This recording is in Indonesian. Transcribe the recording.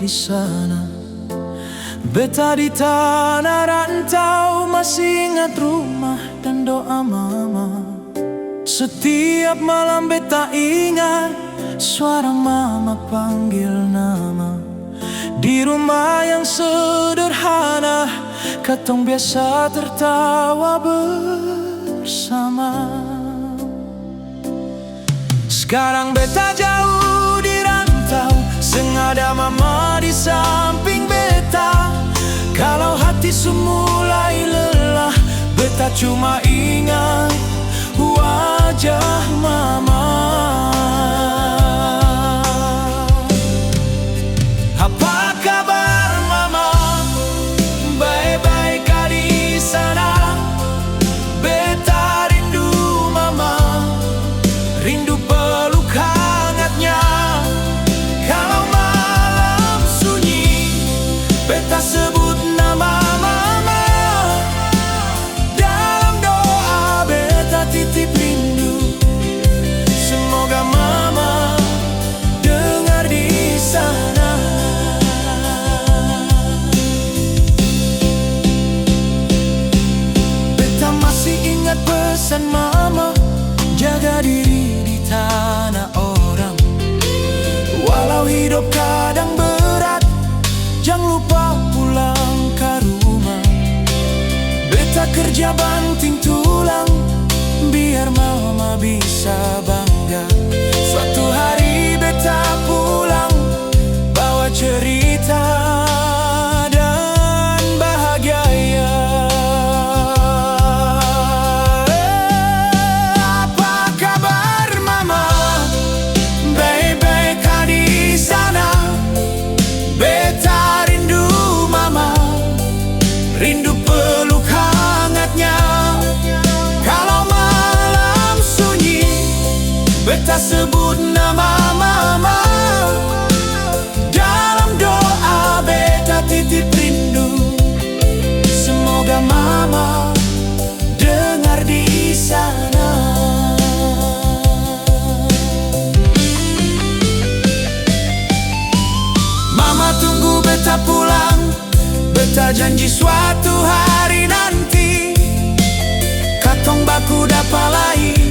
di sana. Beta di tanah rantau masih ingat rumah dan doa mama. Setiap malam beta ingat suara mama panggil nama. Di rumah yang sederhana katong biasa tertawa bersama. Sekarang beta jauh di rantau, sengaja mama di samping beta. Kalau hati semulai lelah, beta cuma ingat wajah mama. Apa kabar mama? Baik-baik kah di sana? Beta rindu mama, rindu peluk hangatnya. Kalau malam sunyi, beta sebut nama mama. Dalam doa beta titip rindu, semoga mama dengar di sana. Beta masih ingat pesan mama, jaga diri di tanah orang. Walau hidup kadang berat, jangan lupa pulang ke rumah. Beta kerja banting tulang, biar mama bisa bangga. Suatu hari beta pulang, bawa cerita dan bahagia ya. Apa kabar mama? Baik-baik kah di sana? Beta rindu mama, rindu peluk hangatnya. Kalau malam sunyi, beta sebut nama mama. Dalam doa beta titip rindu, semoga mama dengar di sana. Mama tunggu beta pulang, beta janji suatu hari nanti katong baku dapa lagi.